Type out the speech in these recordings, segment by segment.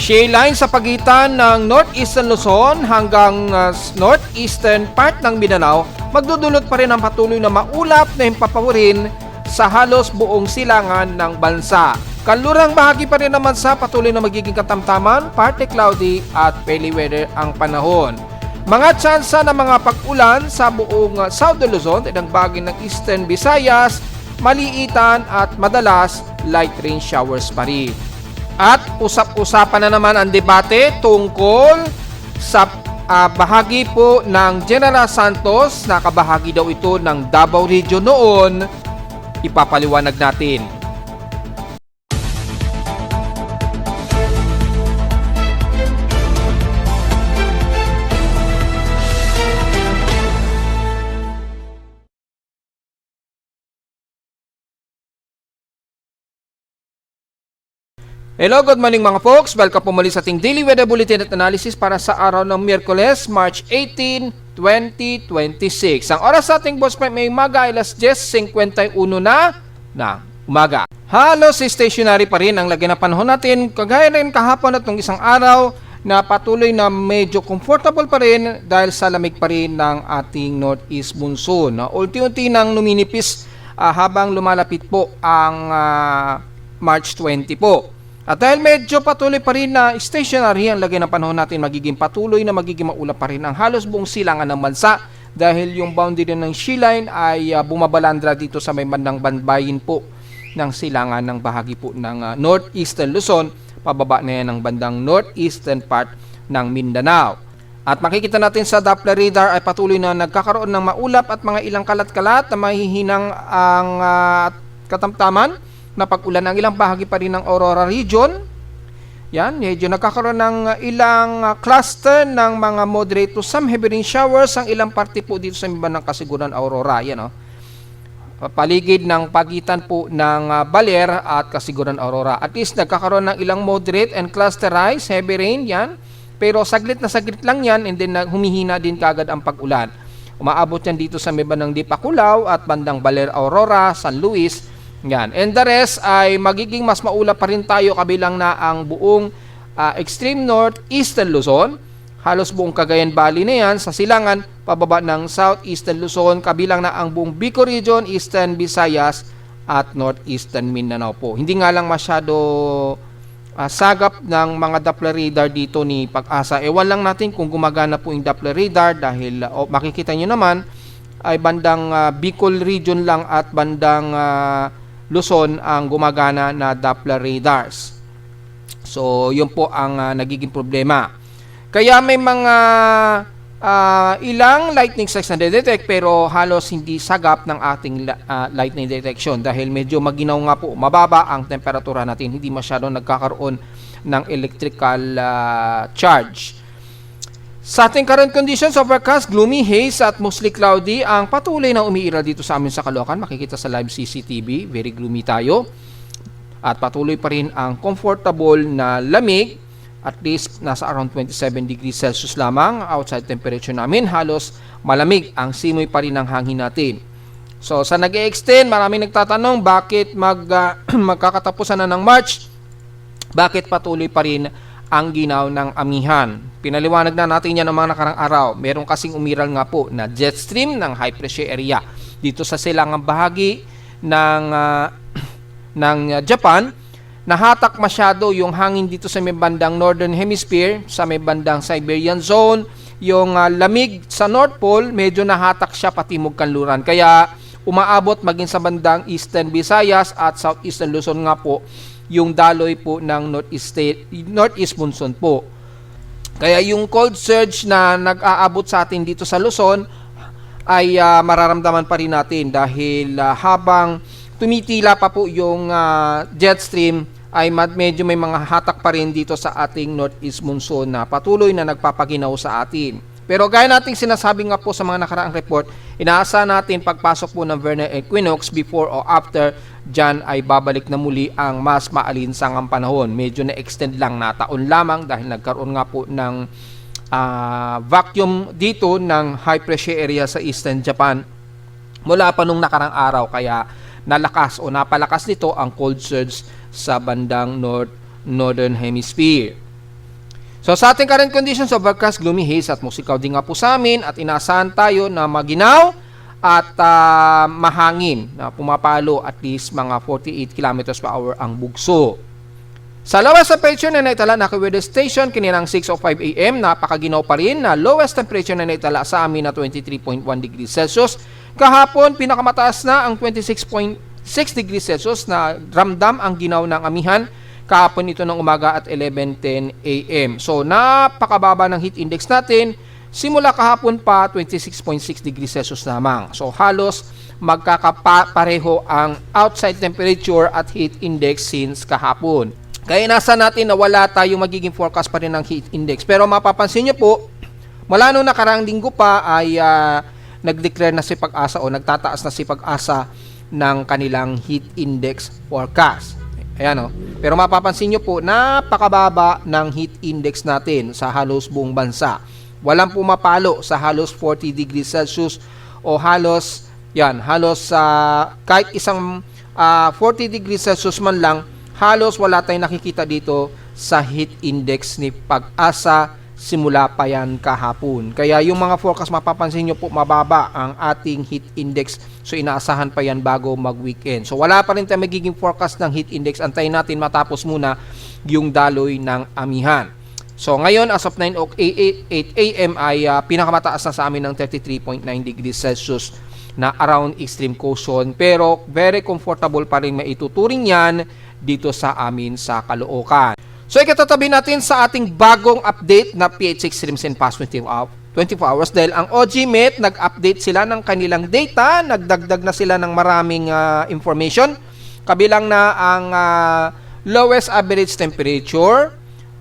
Shale line sa pagitan ng northeastern Luzon hanggang northeastern part ng Mindanao magdudulot pa rin ang patuloy na maulap na himpapawirin sa halos buong silangan ng bansa. Kanlurang bahagi pa rin naman sa patuloy na magiging katamtaman, partly cloudy at fairly weather ang panahon. Mga tsansa ng mga pag-ulan sa buong Southern Luzon at ang bahagi ng Eastern Visayas, maliitan at madalas light rain showers pa rin. At usap-usapan na naman ang debate tungkol sa bahagi po ng General Santos, nakabahagi daw ito ng Davao Region noon, ipapaliwanag natin. Hello, good morning mga folks. Welcome po muli sa ating Daily Weather Bulletin at Analysis para sa araw ng Miyerkules, March 18, 2026. Ang oras sa ating boss may umaga ay alas 10:51 na umaga. Halos stationary pa rin ang lagay ng panahon natin. Kagaya rin kahapon at nung isang araw na patuloy na medyo comfortable pa rin dahil sa lamig pa rin ng ating northeast monsoon. Unti-unti nang numinipis habang lumalapit po ang March 20 po. At dahil medyo patuloy pa rin na stationary ang lagay ng panahon natin, magiging patuloy na magiging maulap pa rin ang halos buong silangan ng bansa dahil yung boundary ng shale line ay bumabalandra dito sa may bandang banbayin po ng silangan ng bahagi po ng northeastern Luzon, pababa na yan ng bandang northeastern part ng Mindanao. At makikita natin sa Doppler radar ay patuloy na nagkakaroon ng maulap at mga ilang kalat-kalat na mahihinang ang katamtaman na pag-ulan ng ilang bahagi pa rin ng Aurora region. Yan, medyo nagkakaroon ng ilang cluster ng mga moderate to some heavy rain showers ang ilang parte po dito sa miban ng Kasiguran Aurora. Yan, paligid ng pagitan po ng Baler at Kasiguran Aurora. At least nagkakaroon ng ilang moderate and clusterized heavy rain. Yan, pero saglit na saglit lang yan and then humihina din kagad ang pag-ulan. Umaabot yan dito sa miban ng Dipakulaw at bandang Baler Aurora, San Luis. Yan. And the rest ay magiging mas maulap pa rin tayo kabilang na ang buong extreme north eastern Luzon. Halos buong Cagayan Valley na yan sa silangan pababa ng southeastern Luzon, kabilang na ang buong Bicol region, eastern Visayas at northeastern Mindanao po. Hindi nga lang masyado sagap ng mga Doppler radar dito ni Pag-asa. Ewan lang natin kung gumagana po yung Doppler radar dahil makikita nyo naman ay bandang Bicol region lang at bandang Luzon ang gumagana na Doppler radars. So, yun po ang nagiging problema. Kaya may mga ilang lightning strikes na detect pero halos hindi sagap ng ating lightning detection dahil medyo maginaw nga po, mababa ang temperatura natin, hindi masyadong nagkakaroon ng electrical charge. Sa ating current conditions, overcast, gloomy, haze at mostly cloudy ang patuloy na umiiral dito sa amin sa Caloocan. Makikita sa live CCTV, very gloomy tayo. At patuloy pa rin ang comfortable na lamig, at least nasa around 27 degrees Celsius lamang. Outside temperature namin, halos malamig ang simoy pa rin ng hangin natin. So sa nag-extend, maraming nagtatanong bakit magkakatapusan na ng March, bakit patuloy pa rin ang ginaw ng amihan. Pinaliwanag na natin yan ng mga nakarang araw. Meron kasing umiral nga po na jet stream ng high pressure area dito sa silangang bahagi ng Japan. Nahatak masyado yung hangin dito sa may bandang Northern Hemisphere, sa may bandang Siberian Zone. Yung lamig sa North Pole, medyo nahatak siya patimog kanluran. Kaya umaabot maging sa bandang Eastern Visayas at Southeastern Luzon nga po yung daloy po ng Northeast monsoon po. Kaya yung cold surge na nag-aabot sa atin dito sa Luzon ay mararamdaman pa rin natin dahil habang tumitila pa po yung jet stream ay medyo may mga hatak pa rin dito sa ating Northeast monsoon na patuloy na nagpapaginaw sa atin. Pero gaya nating sinasabi nga po sa mga nakaraang report, inaasa natin pagpasok po ng vernal equinox before o after, dyan ay babalik na muli ang mas maalinsangang panahon. Medyo na-extend lang na taon lamang dahil nagkaroon nga po ng vacuum dito ng high pressure area sa Eastern Japan mula pa nung nakarang araw. Kaya nalakas o napalakas nito ang cold surge sa bandang Northern Hemisphere. So sa ating current conditions, overcast, gloomy, haze at musikaw din nga po sa amin at inaasahan tayo na maginaw at mahangin na pumapalo at least mga 48 km per hour ang bugso. Sa lowest temperature na naitala na weather station kininang 6:05 AM, napakaginaw pa rin na lowest temperature na naitala sa amin na 23.1 degrees Celsius. Kahapon, pinakamataas na ang 26.6 degrees Celsius na ramdam ang ginaw ng amihan. Kahapon ito ng umaga at 11:10 AM. So, napakababa ng heat index natin. Simula kahapon pa, 26.6 degrees Celsius lamang. So, halos magkakapareho ang outside temperature at heat index since kahapon. Kaya nasa natin na wala tayong magiging forecast pa rin ng heat index. Pero mapapansin nyo po, mula nung nakaraang linggo pa ay nag-declare na si Pag-asa o nagtataas na si Pag-asa ng kanilang heat index forecast. Ayan o. Pero mapapansin nyo po, napakababa ng heat index natin sa halos buong bansa. Walang pumapalo sa halos 40 degrees Celsius o halos kahit isang 40 degrees Celsius man lang, halos wala tayong nakikita dito sa heat index ni Pag-asa simula pa yan kahapon. Kaya yung mga forecast, mapapansin nyo po, mababa ang ating heat index. So, inaasahan pa yan bago mag-weekend. So, wala pa rin tayong magiging forecast ng heat index. Antayin natin matapos muna yung daloy ng amihan. So, ngayon, as of 8 AM ay pinakamataas na sa amin ng 33.9 degrees Celsius na around extreme cold zone. Pero, very comfortable pa rin maituturing yan dito sa amin sa Caloocan. So, ikatatabi natin sa ating bagong update na PH Extremes in past 24 hours dahil ang OGMET nag-update sila ng kanilang data, nagdagdag na sila ng maraming information. Kabilang na ang lowest average temperature,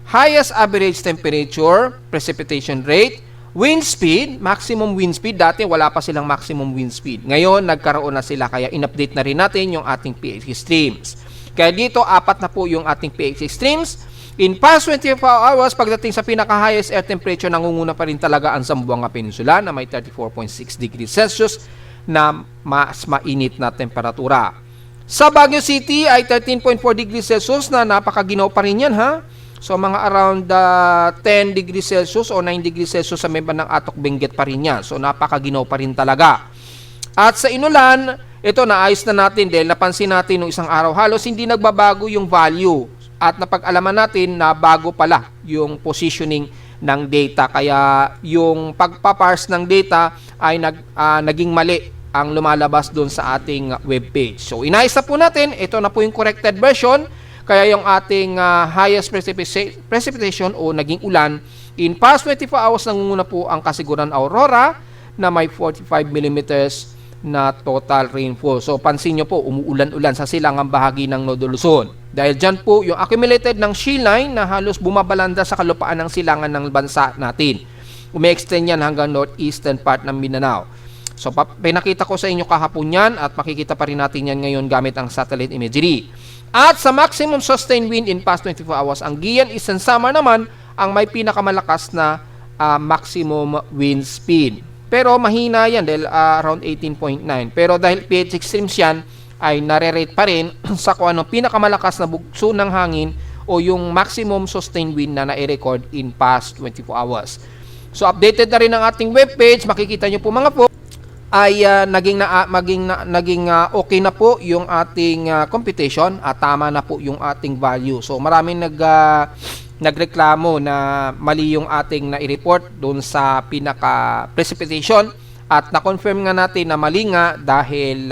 highest average temperature, precipitation rate, wind speed, maximum wind speed. Dati wala pa silang maximum wind speed. Ngayon, nagkaroon na sila kaya in-update na rin natin yung ating PH Extremes. Kaya dito, 4 na po yung ating PH Extremes. In past 24 hours, pagdating sa pinaka-highest air temperature, nangunguna pa rin talaga ang Zamboanga Peninsula na may 34.6 degrees Celsius na mas mainit na temperatura. Sa Baguio City ay 13.4 degrees Celsius na napakaginaw pa rin yan ha. So mga around 10 degrees Celsius o 9 degrees Celsius sa may bandang Atok Benguet pa rin yan. So napakaginaw pa rin talaga. At sa Inulan, ito naayos na natin dahil napansin natin nung isang araw halos hindi nagbabago yung value. At napag-alaman natin na bago pala yung positioning ng data. Kaya yung pagpaparse ng data ay naging mali ang lumalabas doon sa ating webpage. So, inayos na po natin. Ito na po yung corrected version. Kaya yung ating highest precipitation o naging ulan, in past 24 hours nangunguna po ang Kasiguran Aurora na may 45 millimeters na total rainfall. So, pansin nyo po, umuulan-ulan sa silangang bahagi ng Nodo Luzon. Dahil dyan po, yung accumulated ng shield line na halos bumabalanda sa kalupaan ng silangan ng bansa natin. Umi-extend yan hanggang northeastern part ng Mindanao. So, pinakita ko sa inyo kahapon yan at makikita pa rin natin yan ngayon gamit ang satellite imagery. At sa maximum sustained wind in past 24 hours, ang Guian Eastern Samar naman ang may pinakamalakas na maximum wind speed. Pero mahina yan dahil around 18.9. Pero dahil PH Extremes yan, ay nare-rate pa rin sa kung anong pinakamalakas na bugso ng hangin o yung maximum sustained wind na na-record in past 24 hours. So updated na rin ang ating webpage. Makikita nyo po mga po ay naging okay na po yung ating computation at tama na po yung ating value. So maraming nagreklamo na mali yung ating na-report doon sa pinaka-precipitation at na-confirm nga natin na mali nga dahil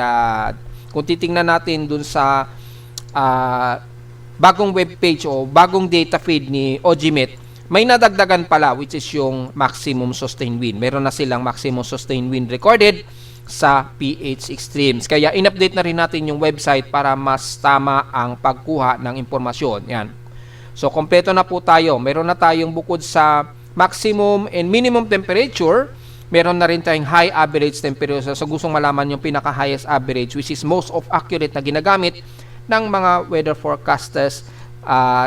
kung titingnan natin doon sa bagong webpage o bagong data feed ni OGMET, may nadagdagan pala which is yung maximum sustained wind. Meron na silang maximum sustained wind recorded sa PH Extremes. Kaya in-update na rin natin yung website para mas tama ang pagkuha ng impormasyon. Yan. So, kompleto na po tayo. Meron na tayong bukod sa maximum and minimum temperature, meron na rin tayong high average temperature. So, gustong malaman yung pinaka-highest average which is most of accurate na ginagamit ng mga weather forecasters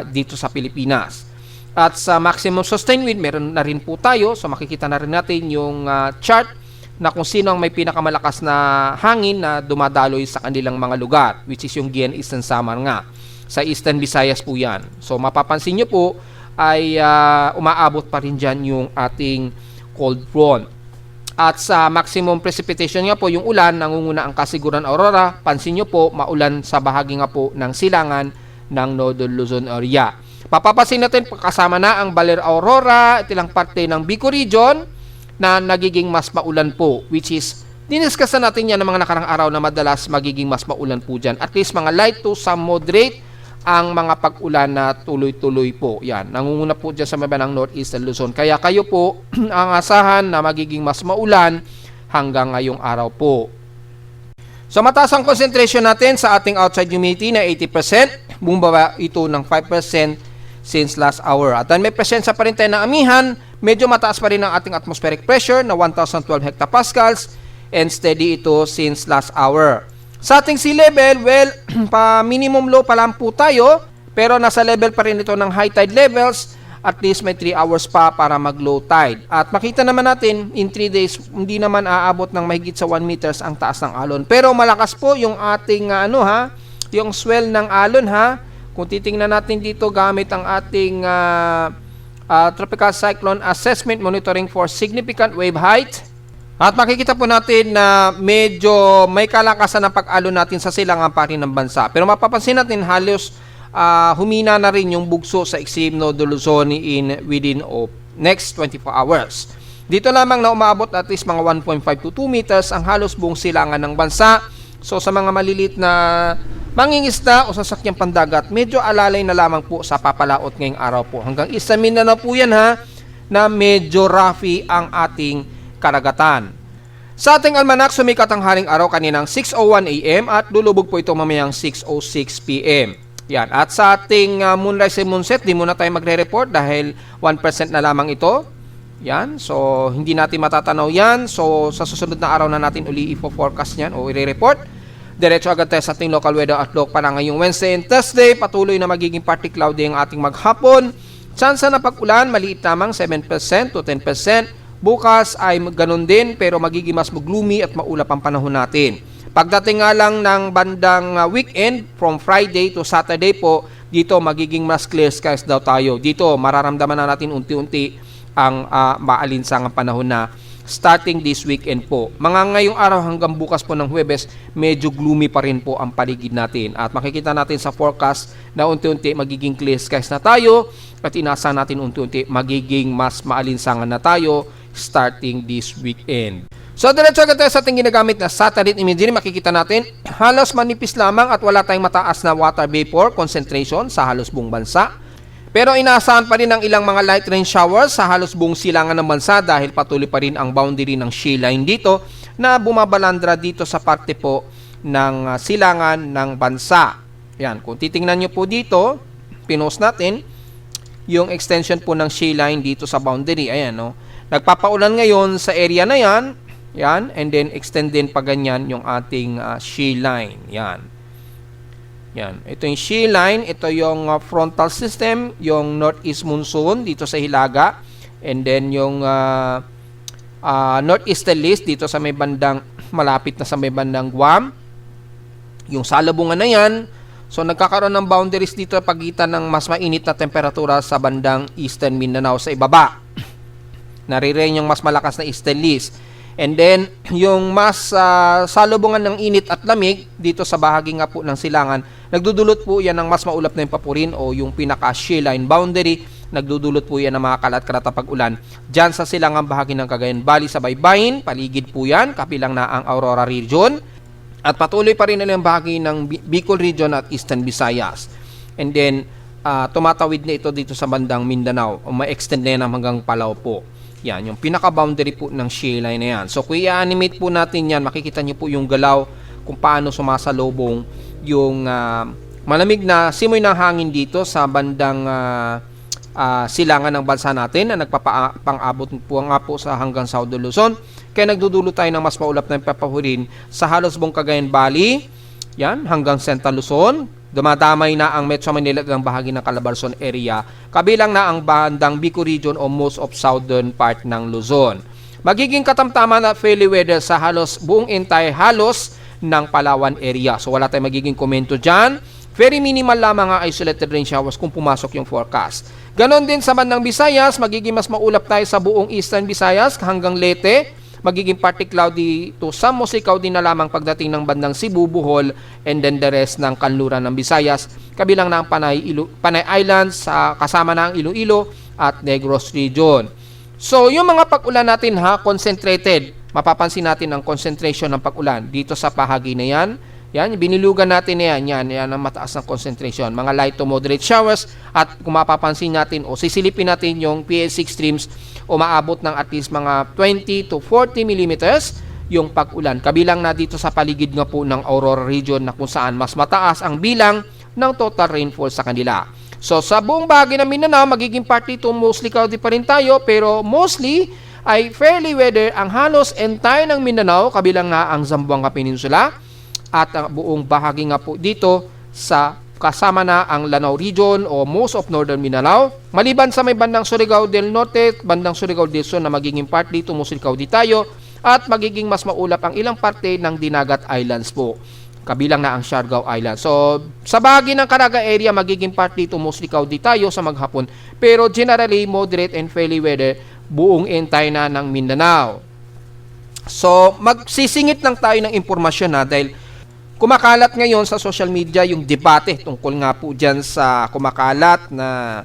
dito sa Pilipinas. At sa maximum sustained wind, meron na rin po tayo. So, makikita na rin natin yung chart na kung sino ang may pinakamalakas na hangin na dumadaloy sa kanilang mga lugar which is yung Guian Eastern Samar nga. Sa Eastern Visayas po yan. So, mapapansin nyo po, ay umaabot pa rin dyan yung ating cold front. At sa maximum precipitation nga po, yung ulan, nangunguna ang Kasiguran Aurora. Pansin nyo po, maulan sa bahagi nga po ng silangan ng Northern Luzon area. Papapasin natin, kasama na ang Baler Aurora, ito lang parte ng Bicol region na nagiging mas maulan po, which is, diniscuss na natin yan ng mga nakarang araw na madalas magiging mas maulan po dyan. At least mga light to some moderate ang mga pag-ulan na tuloy-tuloy po. Yan, nangunguna po dyan sa mga ng Northeastern Luzon. Kaya kayo po ang asahan na magiging mas maulan hanggang ngayong araw po. So mataas ang concentration natin sa ating outside humidity na 80%. Bumaba ito ng 5% since last hour. At may presensya pa rin tayo ng amihan. Medyo mataas pa rin ang ating atmospheric pressure na 1,012 hectopascals and steady ito since last hour. Sa ating sea level, well, pa minimum low pa lang po tayo, pero nasa level pa rin ito ng high tide levels. At least may 3 hours pa para mag low tide. At makita naman natin, in 3 days, hindi naman aabot ng mahigit sa 1 meters ang taas ng alon. Pero malakas po yung ating, yung swell ng alon ha. Kung titingnan natin dito gamit ang ating Tropical Cyclone Assessment Monitoring for Significant Wave Height. At makikita po natin na medyo may kalakasan ng pag-alon natin sa silangan pa rin ng bansa. Pero mapapansin natin halos humina na rin yung bugso sa extreme Northern Luzon within of next 24 hours. Dito lamang na umaabot at least mga 1.5 to 2 meters ang halos buong silangan ng bansa. So sa mga malilit na mangingisda o sasakyang pandagat, medyo alalay na lamang po sa papalaot ngayong araw po. Hanggang Eastern Mindanao po yan ha, na medyo roughy ang ating karagatan. Sa ating almanak, sumikat ang haring araw kaninang 6:01 AM at lulubog po ito mamayang 6:06 PM. Yan. At sa ating moonrise and moonset, di muna tayo magre-report dahil 1% na lamang ito. Yan. So, hindi natin matatanaw yan. So, sa susunod na araw na natin uli i-forecast yan o i-report. Diretso agad tayo sa ating local weather outlook para ngayong Wednesday and Thursday. Patuloy na magiging partly cloudy ang ating maghapon. Tsansa na pag-ulan, maliit lamang 7% to 10%. Bukas ay ganun din pero magiging mas gloomy at maulap ang panahon natin. Pagdating nga lang ng bandang weekend, from Friday to Saturday po, dito magiging mas clear skies daw tayo. Dito mararamdaman na natin unti-unti ang maalinsangang panahon na starting this weekend po. Mga ngayong araw hanggang bukas po ng Huwebes, medyo gloomy pa rin po ang paligid natin. At makikita natin sa forecast na unti-unti magiging clear skies na tayo at inasahan natin unti-unti magiging mas maalinsangan na tayo starting this weekend. So, diretso agad tayo sa ating ginagamit na satellite imagery. Makikita natin, halos manipis lamang at wala tayong mataas na water vapor concentration sa halos buong bansa. Pero inaasahan pa rin ang ilang mga light rain showers sa halos buong silangan ng bansa dahil patuloy pa rin ang boundary ng shear line dito na bumabalandra dito sa parte po ng silangan ng bansa. Yan, kung titingnan nyo po dito, pinost natin yung extension po ng shear line dito sa boundary. Ayan, no? Nagpapaulan ngayon sa area na yan. Yan, and then extend din pa ganyan yung ating shear line. Yan. Yan. Ito yung shear line, ito yung frontal system, yung northeast monsoon dito sa Hilaga, and then yung northeasterlies dito sa may bandang malapit na sa may bandang Guam. Yung salubungan na yan. So nagkakaroon ng boundaries dito pagitan ng mas mainit na temperatura sa bandang Eastern Mindanao sa ibaba. Naririyan yung mas malakas na easterlies. And then, yung mas salubungan ng init at lamig dito sa bahagi nga po ng silangan, nagdudulot po yan ng mas maulap na yung papurin o yung pinaka-shear line boundary. Nagdudulot po yan ng mga kalat-kalat na pag-ulan. Diyan sa silangan bahagi ng Cagayan Valley sa Baybayin, paligid po yan, kapilang na ang Aurora region. At patuloy pa rin na yung bahagi ng Bicol region at Eastern Visayas. And then, tumatawid na ito dito sa bandang Mindanao o ma-extend na yan hanggang Palau po. Yan, yung pinaka-boundary po ng shear line na yan. So, kung i-animate po natin yan, makikita nyo po yung galaw kung paano sumasalubong yung malamig na simoy ng hangin dito sa bandang silangan ng bansa natin na nagpapang-abot po nga po sa hanggang Southern Luzon. Kaya nagdudulo tayo ng mas maulap na papahurin sa halos buong Cagayan Valley, yan, hanggang Central Luzon. Dumadamay na ang Metro Manila at ang bahagi ng Calabarzon area. Kabilang na ang bandang Bicol region o most of southern part ng Luzon. Magiging katamtaman na fairly weather sa halos buong entire halos ng Palawan area. So wala tayong magiging komento dyan. Very minimal lamang ang isolated rain showers kung pumasok yung forecast. Ganon din sa bandang Visayas, magiging mas maulap tayo sa buong Eastern Visayas hanggang Leyte. Magiging partly cloudy to some musikaw din na lamang pagdating ng bandang Cebu, Bohol, and then the rest ng kanluran ng Visayas. Kabilang na ang Panay Islands, kasama na ang Iloilo at Negros Region. So, yung mga pag-ulan natin concentrated. Mapapansin natin ang concentration ng pag-ulan dito sa bahagi na yan. Yan, binilugan natin na yan ang mataas ng concentration. Mga light to moderate showers at kung mapapansin natin o sisilipin natin yung PA6 streams, umaabot ng at least mga 20 to 40 millimeters yung pag-ulan. Kabilang na dito sa paligid nga po ng Aurora region na kung saan mas mataas ang bilang ng total rainfall sa kanila. So sa buong bahagi ng Mindanao, magiging partly to mostly cloudy pa rin tayo, pero mostly ay fairly weather ang halos entire ng Mindanao, kabilang nga ang Zamboanga Peninsula at ang buong bahagi nga po dito sa kasama na ang Lanao region o most of northern Mindanao. Maliban sa may bandang Surigao del Norte, bandang Surigao del Sur na magiging partly to mostly cloudy tayo at magiging mas maulap ang ilang parte ng Dinagat Islands po. Kabilang na ang Siargao Island. So, sa bahagi ng Caraga area, magiging partly to mostly cloudy tayo sa maghapon. Pero generally, moderate and fairly weather buong entire na ng Mindanao. So, magsisingit lang tayo ng impormasyon dahil kumakalat ngayon sa social media yung debate tungkol nga po dyan sa kumakalat na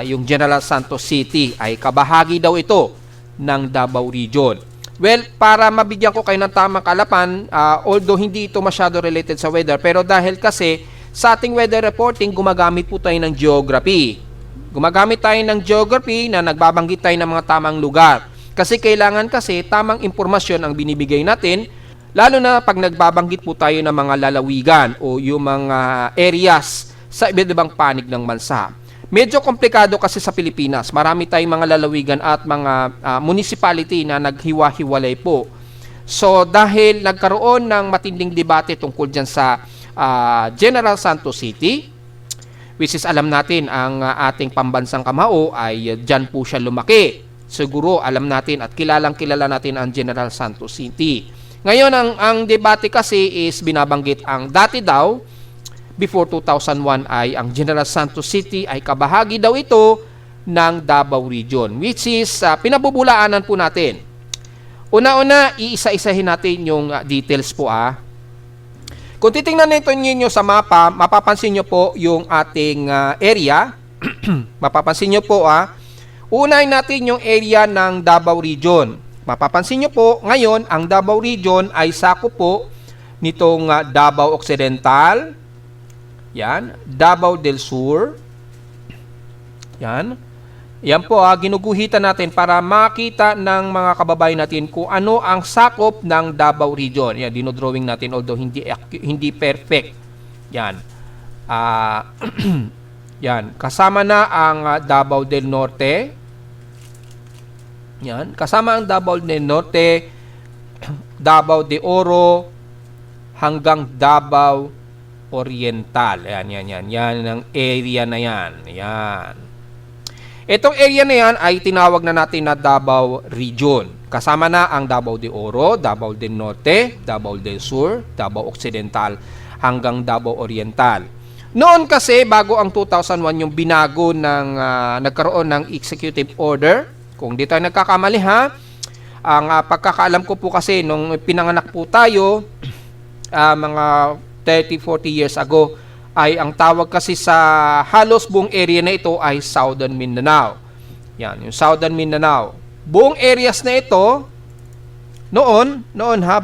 yung General Santos City ay kabahagi daw ito ng Davao Region. Well, para mabigyan ko kayo ng tamang kalapan, although hindi ito masyado related sa weather, pero dahil kasi sa ating weather reporting, gumagamit po tayo ng geography. Gumagamit tayo ng geography na nagbabanggit tayo ng mga tamang lugar. Kasi kailangan kasi tamang impormasyon ang binibigay natin, lalo na pag nagbabanggit po tayo ng mga lalawigan o yung mga areas sa iba't ibang panig ng bansa. Medyo komplikado kasi sa Pilipinas. Marami tayong mga lalawigan at mga municipality na naghiwa-hiwalay po. So, dahil nagkaroon ng matinding debate tungkol dyan sa General Santos City, which is alam natin ang ating pambansang kamao ay dyan po siya lumaki. Siguro alam natin at kilalang-kilala natin ang General Santos City. Ngayon, ang debate kasi is binabanggit ang dati daw, before 2001 ay ang General Santos City ay kabahagi daw ito ng Davao Region, which is pinabubulaanan po natin. Una-una, iisa-isahin natin yung details po. Kung titingnan ninyo sa mapa, mapapansin nyo po yung ating area. Mapapansin nyo po, unahin natin yung area ng Davao Region. Mapapansin nyo po, ngayon, ang Davao Region ay sakop po nitong Davao Occidental, yan, Davao del Sur. Yan. Yan po, ginuguhitan natin para makita ng mga kababayan natin kung ano ang sakop ng Davao Region. Yan, dinodrawing natin although hindi perfect. Yan. Yan, kasama na ang Davao del Norte. Yan, kasama ang Davao del Norte, Davao de Oro hanggang Davao Oriental. Yan ang area na yan. Yan. Itong area na yan ay tinawag na natin na Davao Region. Kasama na ang Davao de Oro, Davao del Norte, Davao del Sur, Davao Occidental, hanggang Davao Oriental. Noon kasi, bago ang 2001 yung binago ng nagkaroon ng executive order, kung di tayo nagkakamali ang pagkakaalam ko po kasi nung pinanganak po tayo, mga 30-40 years ago, ay ang tawag kasi sa halos buong area na ito ay Southern Mindanao. Yan, yung Southern Mindanao. Buong areas na ito, noon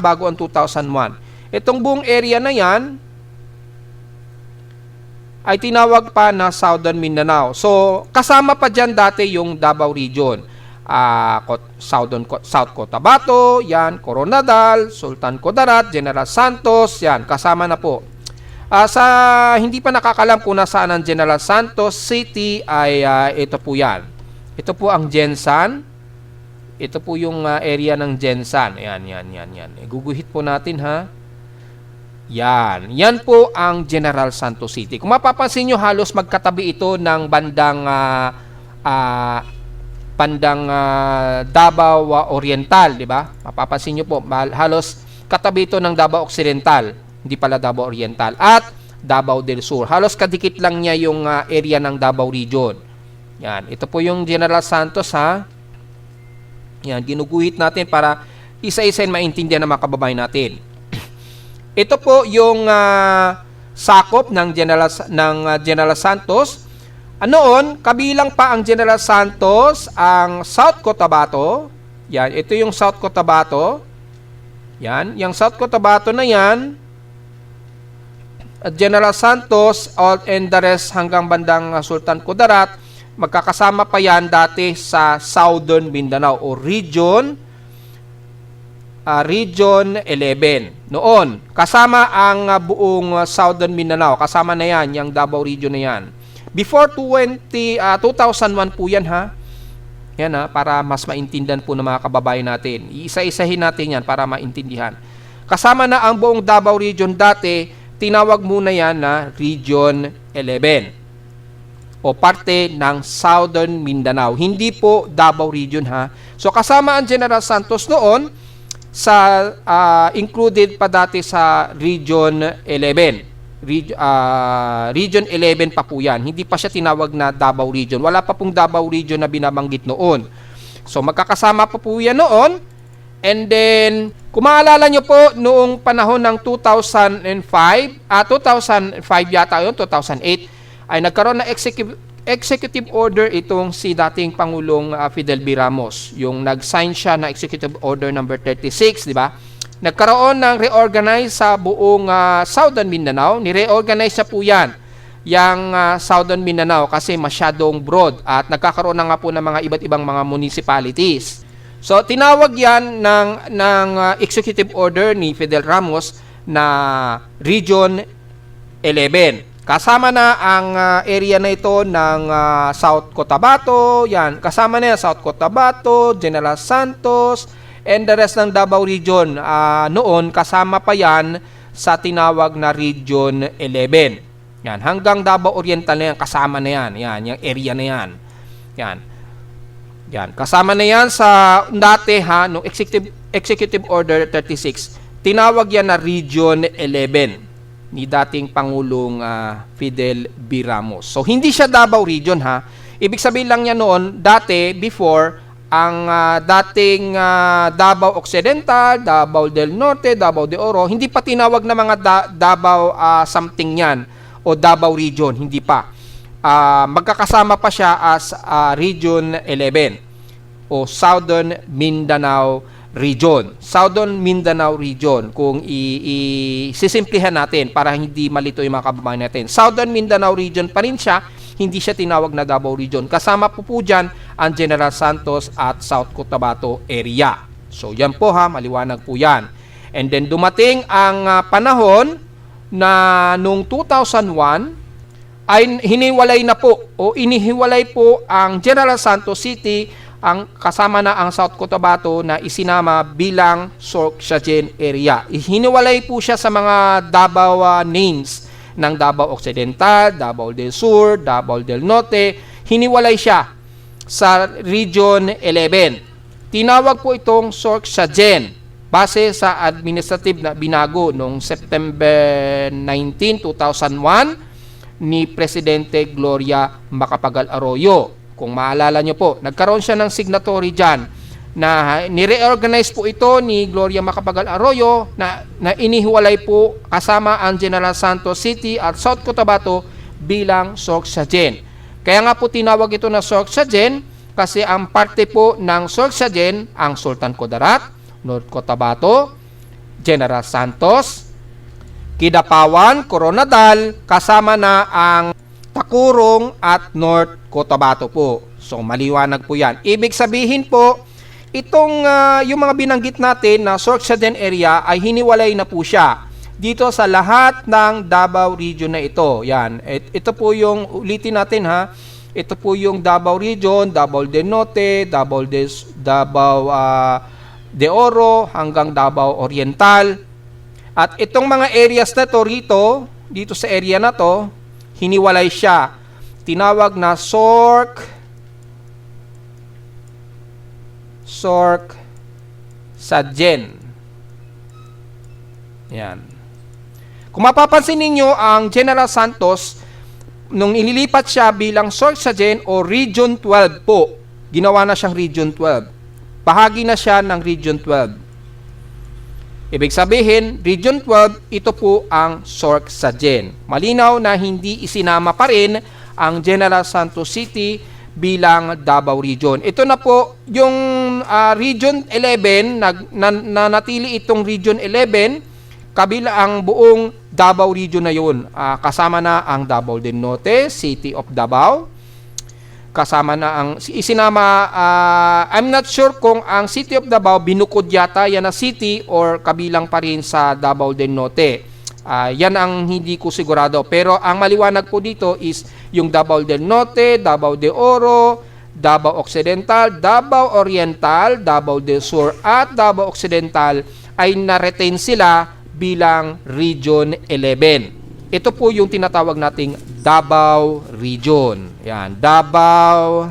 bago ang 2001. Itong buong area na yan, ay tinawag pa na Southern Mindanao. So, kasama pa dyan dati yung Davao Region. South Cotabato, yan, Coronadal, Sultan Kudarat, General Santos, yan, kasama na po. Sa hindi pa nakakalam kung nasaan ang General Santos City ay ito po yan. Ito po ang Gensan. Ito po yung area ng Gensan. Yan. Guguhit po natin Yan. Yan po ang General Santos City. Kung mapapansin nyo, halos magkatabi ito ng bandang Davao Oriental, di ba? Mapapansin nyo po, halos katabi ito ng Davao Occidental, hindi pala Davao Oriental, at Davao del Sur. Halos kadikit lang niya yung area ng Davao Region. Yan, ito po yung General Santos ha. Yan, ginuguhit natin para isa-isa maintindihan ng mga kababayan natin. Ito po yung sakop ng General Santos. Noon, kabilang pa ang General Santos, ang South Cotabato. Yan, ito yung South Cotabato. Yan, yung South Cotabato na yan, General Santos and the rest hanggang bandang Sultan Kudarat, magkakasama pa yan dati sa Southern Mindanao o Region 11 noon. Kasama ang buong Southern Mindanao, kasama na yan, yung Davao Region na yan. Before 2001 po yan ha. Yan ha, para mas maintindihan po ng mga kababayan natin. Iisa-isahin natin yan para maintindihan. Kasama na ang buong Davao Region dati, tinawag muna yan na Region 11 o parte ng Southern Mindanao. Hindi po Davao Region ha. So kasama ang General Santos noon sa included pa dati sa Region 11. Region 11 pa po yan. Hindi pa siya tinawag na Davao Region. Wala pa pong Davao Region na binabanggit noon. So magkakasama pa po yan noon. And then, kung maalala nyo po, noong panahon ng 2005 yata yun, 2008, ay nagkaroon ng executive order itong si dating Pangulong Fidel B. Ramos. Yung nag-sign siya na Executive Order number 36, di ba? Nagkaroon ng reorganize sa buong Southern Mindanao. Ni-reorganize na po yan, yung Southern Mindanao kasi masyadong broad at nagkakaroon na nga po ng mga iba't ibang mga municipalities. So, tinawag yan ng executive order ni Fidel Ramos na Region 11. Kasama na ang area na ito ng South Cotabato. Yan, kasama na yan South Cotabato, General Santos, and the rest ng Davao Region. Noon, kasama pa yan sa tinawag na Region 11. Yan, hanggang Davao Oriental na yan, kasama na yan. Yan, yung area na yan. Yan. Yan, kasama na yan sa dati ha, no Executive Order 36. Tinawag yan na Region 11 ni dating Pangulong Fidel B. Ramos. So, hindi siya Davao Region ha. Ibig sabihin lang niya noon, dati, before, ang dating Davao Occidental, Davao del Norte, Davao de Oro, hindi pa tinawag na mga Davao something yan o Davao Region, hindi pa. Magkakasama pa siya as Region 11 o Southern Mindanao Region. Southern Mindanao Region, kung isisimplihan natin para hindi malito yung mga kababayan natin. Southern Mindanao Region pa rin siya, hindi siya tinawag na Davao Region. Kasama po dyan ang General Santos at South Cotabato area. So yan po ha, maliwanag po yan. And then dumating ang panahon na noong 2001 ay hiniwalay na po o inihiwalay po ang General Santos City, ang kasama na ang South Cotabato na isinama bilang Sorsogon area. Hiniwalay po siya sa mga Davao names ng Davao Occidental, Davao del Sur, Davao del Norte. Hiniwalay siya sa Region 11. Tinawag po itong Sorsogon base sa administrative na binago noong September 19, 2001 ni Presidente Gloria Macapagal Arroyo. Kung maalala nyo po, nagkaroon siya ng signatory dyan na nireorganize po ito ni Gloria Macapagal Arroyo na inihiwalay po kasama ang General Santos City at South Cotabato bilang Sorsogon. Kaya nga po tinawag ito na Sorsogon kasi ang parte po ng Sorsogon ang Sultan Kudarat, North Cotabato, General Santos, Kidapawan, Coronadal, kasama na ang Takurong at North Cotabato po. So maliwanag po yan. Ibig sabihin po, itong yung mga binanggit natin na Sorsogon area ay hiniwalay na po siya dito sa lahat ng Davao Region na ito. Yan. Ito po yung, ulitin natin ha, ito po yung Davao Region, Davao del Norte, Davao de Oro, hanggang Davao Oriental. At itong mga areas na to rito, dito sa area na to, hiniwalay siya. Tinawag na Sorsogon. Yan. Kung mapapansin ninyo, ang General Santos, nung inilipat siya bilang Sorsogen o Region 12 po, ginawa na siyang Region 12. Bahagi na siya ng Region 12. Ibig sabihin, Region 12, ito po ang Sorsogen. Malinaw na hindi isinama pa rin ang General Santos City bilang Davao Region. Ito na po yung Region 11, nanatili itong Region 11, kabila ang buong Davao Region na yun. Kasama na ang Davao del Norte, City of Davao. Kasama na ang isinama, I'm not sure kung ang City of Davao binukod yata yan na city or kabilang pa rin sa Davao del Norte. Yan ang hindi ko sigurado. Pero ang maliwanag po dito is yung Davao del Norte, Davao de Oro, Davao Occidental, Davao Oriental, Davao del Sur at Davao Occidental ay na-retain sila bilang Region 11. Ito po yung tinatawag nating Davao Region. Yan, Davao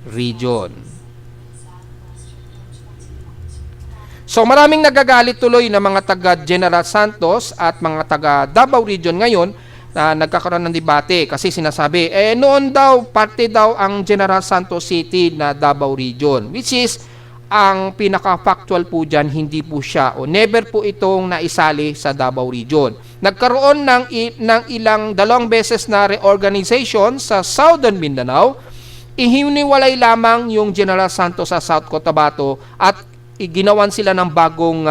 Region. So maraming nagagalit tuloy na mga taga General Santos at mga taga Davao Region ngayon na nagkakaroon ng debate kasi sinasabi, noon daw, parte daw ang General Santos City na Davao Region, which is ang pinaka-factual po dyan, hindi po siya o never po itong naisali sa Davao Region. Nagkaroon ng ilang dalawang beses na reorganization sa Southern Mindanao. Ihiniwalay lamang yung General Santos sa South Cotabato at ginawan sila ng bagong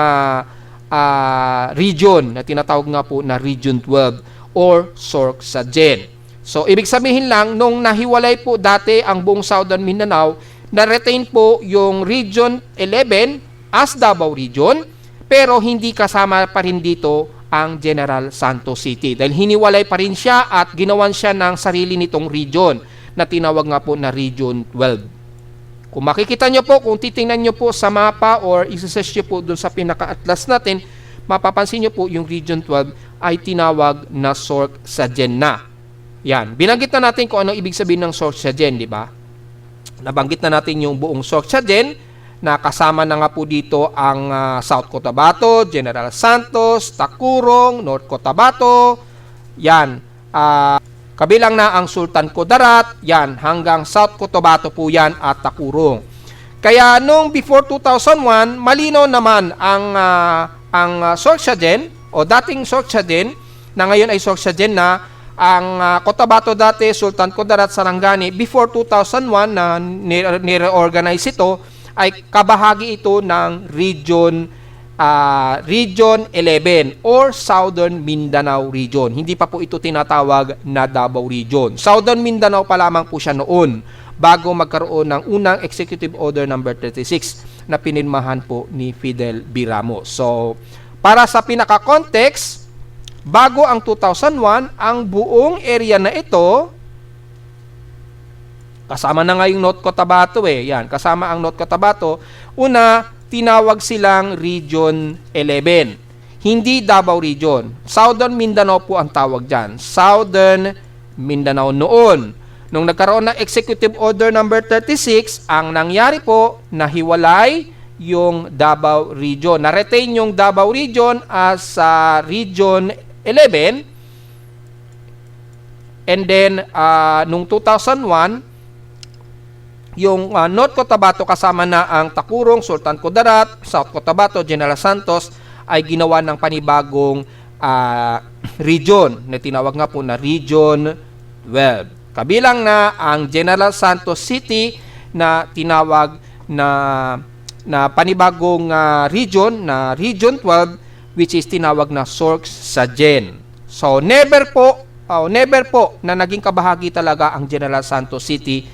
region na tinatawag nga po na Region 12 or Sorsogen. So, ibig sabihin lang, nung nahiwalay po dati ang buong Southern Mindanao, na-retain po yung Region 11 as Davao Region, pero hindi kasama pa rin dito ang General Santos City. Dahil hiniwalay pa rin siya at ginawan siya ng sarili nitong region na tinawag nga po na Region 12. Kung makikita nyo po, kung titingnan nyo po sa mapa or isa-search nyo po dun sa pinaka-atlas natin, mapapansin nyo po yung Region 12 ay tinawag na Sorsogen na. Yan. Binanggit na natin kung anong ibig sabihin ng Sorsogen, di ba? Nabanggit na natin yung buong Sorsogen na kasama na nga po dito ang South Cotabato, General Santos, Tacurong, North Cotabato, yan. Kabilang na ang Sultan Kudarat, yan, hanggang South Cotabato po yan at Tacurong. Kaya nung before 2001, malinaw naman ang Sorsogen o dating Sorsogen na ngayon ay Sorsogen na. Ang Cotabato dati, Sultan Kudarat, Sarangani, before 2001 na nire-organize ito, ay kabahagi ito ng Region 11 or Southern Mindanao Region. Hindi pa po ito tinatawag na Davao Region. Southern Mindanao pa lamang po siya noon bago magkaroon ng unang Executive Order number 36 na pinirmahan po ni Fidel B. Ramos. So, para sa pinaka-context, bago ang 2001, ang buong area na ito, kasama na nga yung North Cotabato yan, kasama ang North Cotabato, una, tinawag silang Region 11. Hindi Davao Region. Southern Mindanao po ang tawag dyan. Southern Mindanao noon. Nung nagkaroon ng Executive Order number 36, ang nangyari po, nahiwalay yung Davao Region. Na-retain yung Davao Region as Region 11, and then nung 2001 yung North Cotabato kasama na ang Tacurong, Sultan Kudarat, South Cotabato, General Santos ay ginawa ng panibagong region na tinawag nga po na Region 12. Kabilang na ang General Santos City na tinawag na panibagong region na Region 12, which is tinawag na Sorsogen. So, never po na naging kabahagi talaga ang General Santos City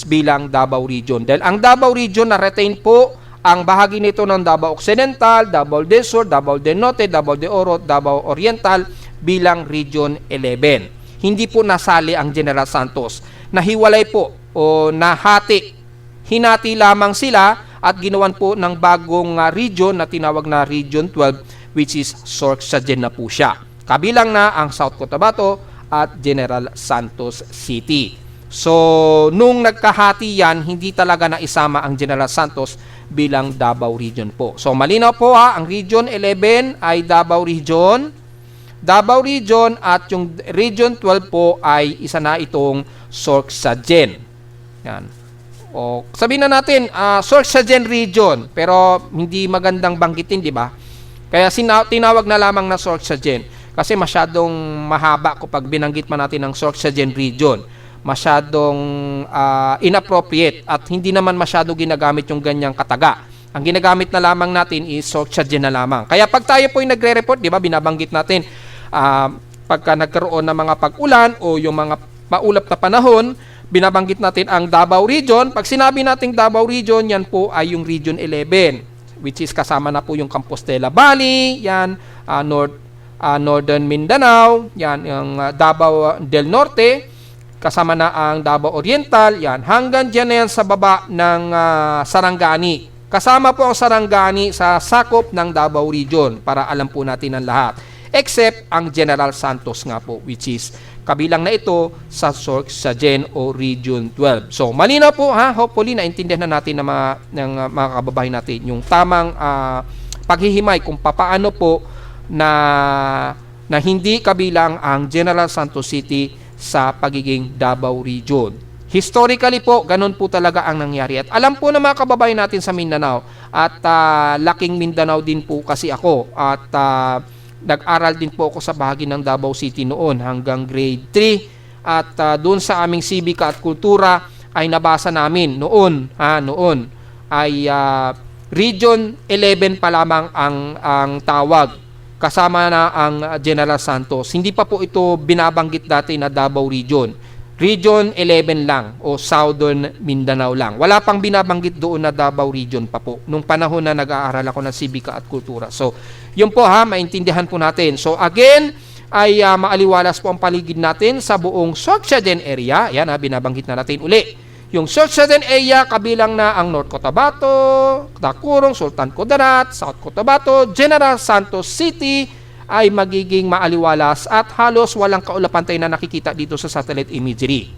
bilang Davao Region. Dahil ang Davao Region na-retain po ang bahagi nito ng Davao Occidental, Davao del Sur, Davao del Norte, Davao de Oro, Davao Oriental bilang Region 11. Hindi po nasali ang General Santos. Nahiwalay po o nahati. Hinati lamang sila at ginawan po ng bagong region na tinawag na Region 12, which is Sorsogen na po siya. Kabilang na ang South Cotabato at General Santos City. So, nung nagkahati yan, hindi talaga naisama ang General Santos bilang Davao Region po. So, malinaw po ang Region 11 ay Davao Region. Davao Region at yung Region 12 po ay isa na itong Sorsogon. Yan. O sabihin na natin, Sorsogon Region, pero hindi magandang banggitin, di ba? Kaya tinawag na lamang na Sorsogon kasi masyadong mahaba kapag binanggit man natin ng Sorsogon Region. Masyadong inappropriate at hindi naman masyado ginagamit yung ganyang kataga. Ang ginagamit na lamang natin is Sorsogon na lamang. Kaya pag tayo po yung nagre-report, di ba, binabanggit natin pagka nagkaroon ng mga pag-ulan o yung mga maulap na panahon, binabanggit natin ang Davao Region. Pag sinabi nating Davao Region, yan po ay yung Region 11, which is kasama na po yung Compostela Valley, yan, Northern Mindanao, yan, yung Davao del Norte, kasama na ang Davao Oriental, yan, hanggang dyan na yan sa baba ng Sarangani. Kasama po ang Sarangani sa sakop ng Davao Region para alam po natin ang lahat. Except ang General Santos nga po, which is kabilang na ito sa Sorsogon o Region 12. So, malinaw po ha, hopefully naintindihan na natin ng mga kababayan natin yung tamang paghihimay kung papaano po na hindi kabilang ang General Santos City sa pagiging Davao Region. Historically po, ganun po talaga ang nangyari. At alam po na mga kababayan natin sa Mindanao at laking Mindanao din po kasi ako at nag-aral din po ako sa bahagi ng Davao City noon hanggang grade 3 at doon sa aming sibika at kultura ay nabasa namin noon ay Region 11 pa lamang ang tawag kasama na ang General Santos. Hindi pa po ito binabanggit dati na Davao Region. Region 11 lang o Southern Mindanao lang. Wala pang binabanggit doon na Davao Region pa po nung panahon na nag-aaral ako ng sibika at kultura. So, yun po ha, maintindihan po natin. So, again, ay maaliwalas po ang paligid natin sa buong Sorsogon area. Yan ha, binabanggit na natin uli. Yung Sorsogon area, kabilang na ang North Cotabato, Tacurong, Sultan Kudarat, South Cotabato, General Santos City, ay magiging maaliwalas at halos walang kaulapantay na nakikita dito sa satellite imagery.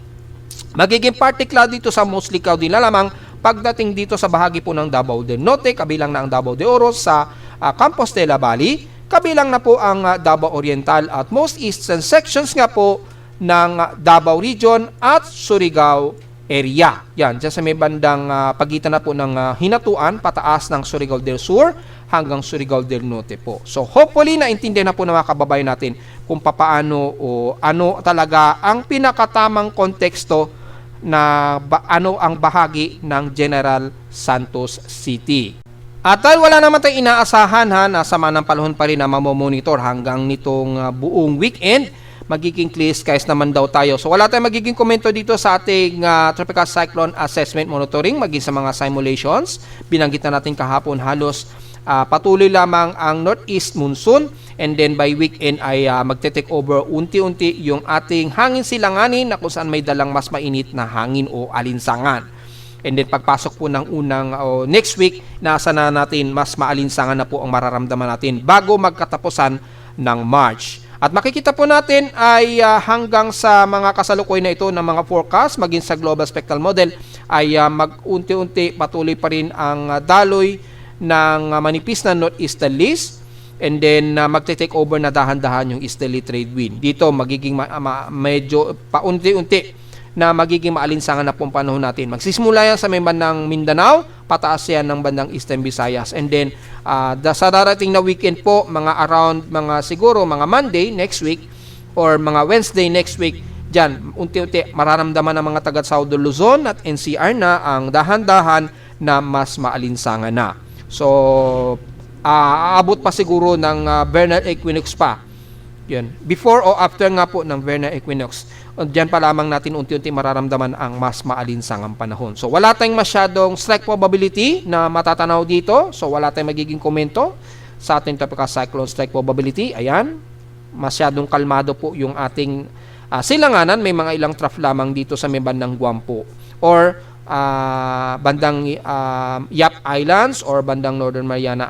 Magiging partly cloud dito sa mostly cloudy na lamang pagdating dito sa bahagi po ng Davao del Norte, kabilang na ang Davao de Oro sa Compostela Valley, kabilang na po ang Davao Oriental at most eastern sections nga po ng Davao Region at Surigao area. Yan, dyan sa may bandang pagitan na po ng hinatuan, pataas ng Surigao del Sur hanggang Surigao del Norte po. So, hopefully, naintindihan na po ng mga kababayan natin kung papaano o ano talaga ang pinakatamang konteksto na ano ang bahagi ng General Santos City. At dahil wala naman tayong inaasahan ha, nasa manang panahon pa rin na mamomonitor hanggang nitong buong weekend, magiging clear skies naman daw tayo. So wala tayong magiging komento dito sa ating Tropical Cyclone Assessment Monitoring, maging sa mga simulations. Binanggit na natin kahapon halos patuloy lamang ang northeast monsoon and then by weekend ay magte-take over unti-unti yung ating hangin silanganin na kung saan may dalang mas mainit na hangin o alinsangan. And then pagpasok po ng unang next week, nasa na natin mas maalinsangan na po ang mararamdaman natin bago magkatapusan ng March. At makikita po natin ay hanggang sa mga kasalukuyan na ito ng mga forecast maging sa Global Spectral Model ay mag-unti-unti patuloy pa rin ang daloy ng manipis na northeasterlies and then magte-take over na dahan-dahan yung easterly trade wind. Dito magiging medyo paunti-unti na magiging maalinsangan na pong panahon natin. Magsisimula yan sa may bandang Mindanao, pataas yan ng bandang Eastern Visayas. And then, sa darating na weekend po, siguro mga Monday next week or mga Wednesday next week, dyan, unti-unti mararamdaman ng mga taga Southern Luzon at NCR na ang dahan-dahan na mas maalinsangan na. So, aabot pa siguro ng vernal equinox pa. Yan. Before o after nga po ng vernal equinox, diyan pa lamang natin unti-unti mararamdaman ang mas maalinsangang panahon. So, wala tayong masyadong strike probability na matatanaw dito. So, wala tayong magiging komento sa ating tropical cyclone strike probability. Ayan. Masyadong kalmado po yung ating silanganan. May mga ilang trough lamang dito sa may bandang Guam po. Or bandang Yap Islands or bandang Northern Mariana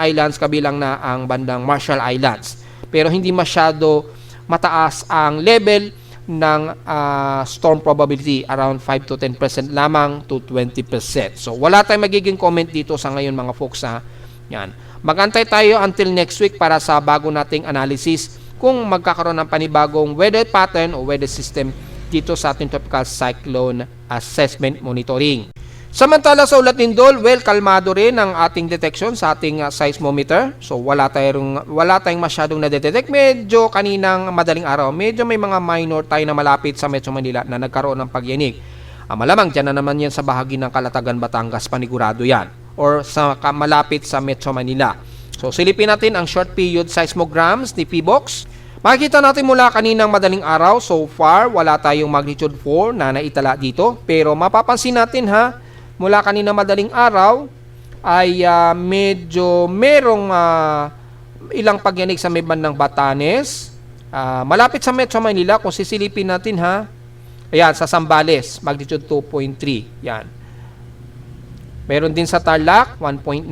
Islands kabilang na ang bandang Marshall Islands. Pero hindi masyado mataas ang level ng storm probability, around 5 to 10% lamang to 20%. So wala tayong magiging comment dito sa ngayon mga folks ha. Yan. Magantay tayo until next week para sa bago nating analysis kung magkakaroon ng panibagong weather pattern o weather system dito sa ating tropical cyclone assessment monitoring. Samantala sa ulat lindol, well, kalmado rin ang ating detection sa ating seismometer. So wala tayong masyadong na-detect. Medyo kaninang madaling araw, medyo may mga minor tayo na malapit sa Metro Manila na nagkaroon ng pagyanig. Malamang dyan na naman yan sa bahagi ng Calatagan, Batangas, panigurado yan. Or sa malapit sa Metro Manila. So silipin natin ang short period seismograms ni PBOX. Makikita natin mula kaninang madaling araw, so far wala tayong magnitude 4 na naitala dito. Pero mapapansin natin mula kanina madaling araw ay medyo merong ilang pagyanig sa may bandang Batanes. Malapit sa Metro Manila, kung sisilipin natin ayan, sa Zambales, magnitude 2.3. Yan. Meron din sa Tarlac, 1.9.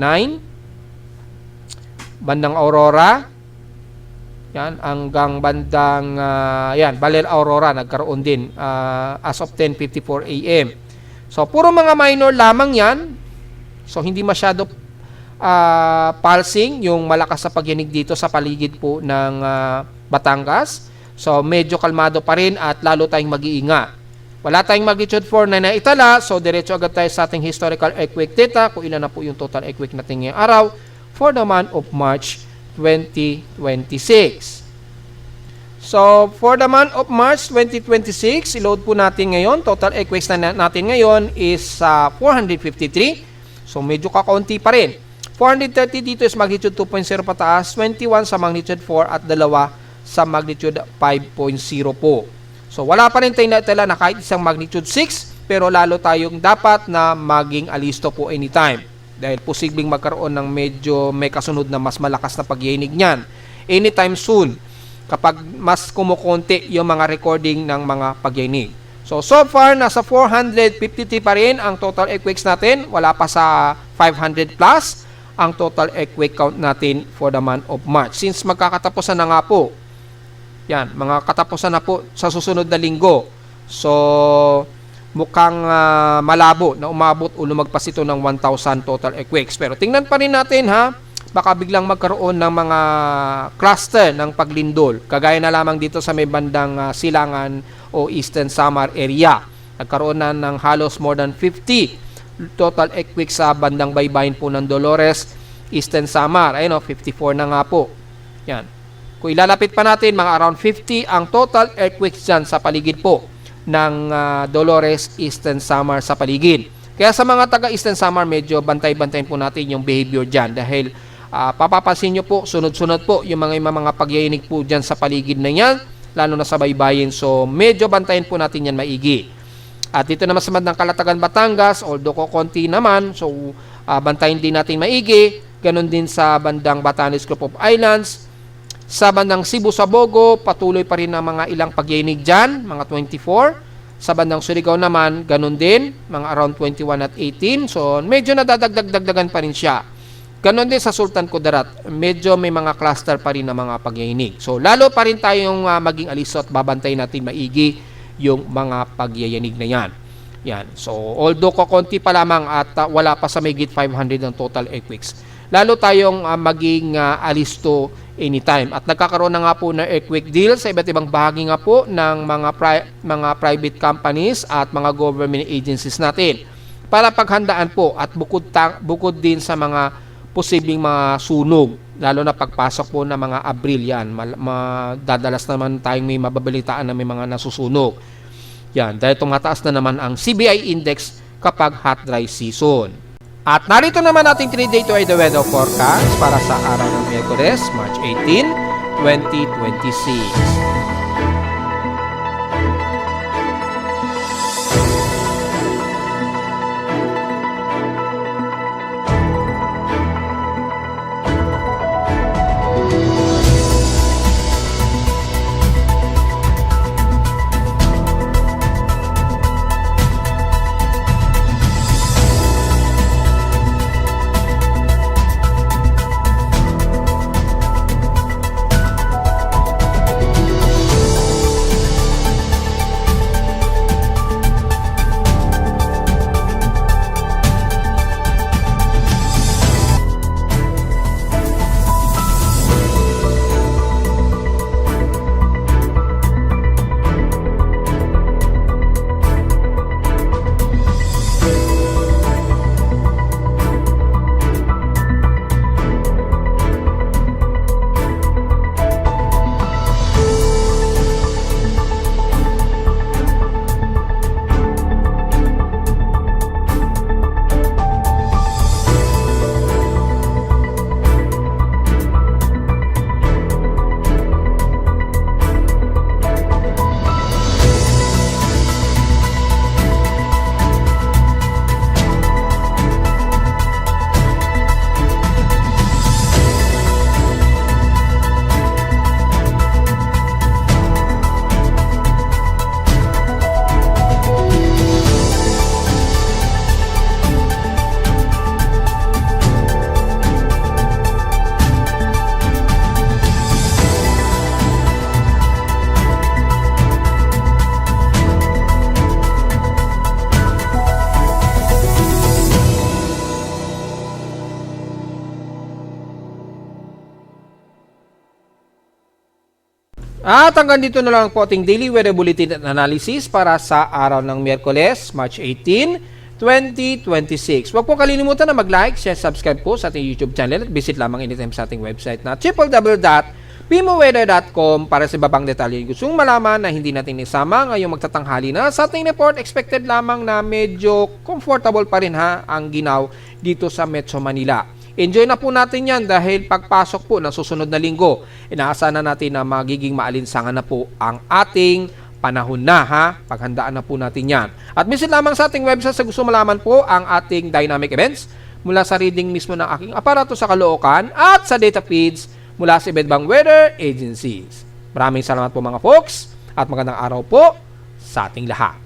Bandang Aurora. Yan, hanggang bandang Baler Aurora, nagkaroon din as of 10:54 AM. So, puro mga minor lamang yan. So, hindi masyado pulsing yung malakas sa pagyanig dito sa paligid po ng Batangas. So, medyo kalmado pa rin at lalo tayong mag-iingat. Wala tayong magnitude 4 na naitala. So, diretso agad tayo sa ating historical earthquake data kung ilan na po yung total earthquake natin ngayong araw for the month of March 2026. So, for the month of March 2026, i-load po natin ngayon. Total earthquakes na natin ngayon is 453. So, medyo kakaunti pa rin. 430 dito is magnitude 2.0 pataas, 21 sa magnitude 4 at 2 sa magnitude 5.0 po. So, wala pa rin tayo naitala na kahit isang magnitude 6, pero lalo tayong dapat na maging alisto po anytime. Dahil posibleng magkaroon ng medyo may kasunod na mas malakas na pagyanig niyan anytime soon kapag mas kumukonti yung mga recording ng mga pagyanig. So far, nasa 453 pa rin ang total earthquakes natin. Wala pa sa 500 plus ang total earthquake count natin for the month of March. Since magkakatapusan na nga po, yan, mga katapusan na po sa susunod na linggo. So, mukhang malabo na umabot o lumagpas ito ng 1,000 total earthquakes. Pero tingnan pa rin natin baka biglang magkaroon ng mga cluster ng paglindol. Kagaya na lamang dito sa may bandang Silangan o Eastern Samar area. Nagkaroon na ng halos more than 50 total earthquakes sa bandang baybayin po ng Dolores, Eastern Samar. Ayun 54 na nga po. Yan. Kung ilalapit pa natin, mga around 50 ang total earthquakes dyan sa paligid po ng Dolores, Eastern Samar sa paligid. Kaya sa mga taga Eastern Samar, medyo bantay-bantayin po natin yung behavior dyan dahil papapansin nyo po, sunod-sunod po yung mga pagyayinig po dyan sa paligid na yan, lalo na sa baybayin. So, medyo bantayin po natin yan maigi. At dito naman sa bandang Calatagan, Batangas, although konti naman, so bantayin din natin maigi. Ganon din sa bandang Batanes Group of Islands. Sa bandang Cebu, Sabogo, patuloy pa rin ang mga ilang pagyayinig dyan, mga 24. Sa bandang Surigao naman, ganon din, mga around 21 at 18. So, medyo nadadagdagan pa rin siya. Ganon din sa Sultan Kudarat, medyo may mga cluster pa rin ng mga pagyayinig. So, lalo pa rin tayong maging aliso at babantayin natin maigi yung mga pagyayinig na yan. Yan. So, although konti pa lamang at wala pa sa mahigit 500 ng total earthquakes, lalo tayong maging alisto anytime. At nagkakaroon na nga po ng earthquake deal sa iba't ibang bahagi nga po ng mga private companies at mga government agencies natin para paghandaan po at bukod din sa mga posibleng mga sunog, lalo na pagpasok po ng mga Abril yan. Dadalas naman tayong may mababalitaan na may mga nasusunog. Yan, dahil tumataas na naman ang CBI index kapag hot dry season. At narito naman ating 3-day to the weather forecast para sa araw ng Miyerkules, March 18, 2026. At hanggang dito na lang po ating daily weather bulletin at analysis para sa araw ng Miyerkules, March 18, 2026. Huwag po kalilimutan na mag-like, share, subscribe po sa ating YouTube channel at visit lamang anytime sa ating website na www.pimoweather.com para sa ibang detalye yung gustong malaman na hindi natin isama ngayong magtatanghali na. Sa ating report, expected lamang na medyo comfortable pa rin ang ginaw dito sa Metro Manila. Enjoy na po natin yan dahil pagpasok po ng susunod na linggo, inaasahan na natin na magiging maalinsangan na po ang ating panahon na Paghandaan na po natin yan. At visit lamang sa ating website sa gusto malaman po ang ating dynamic events mula sa reading mismo ng aking aparato sa Caloocan at sa data feeds mula sa iba't ibang weather agencies. Maraming salamat po mga folks at magandang araw po sa ating lahat.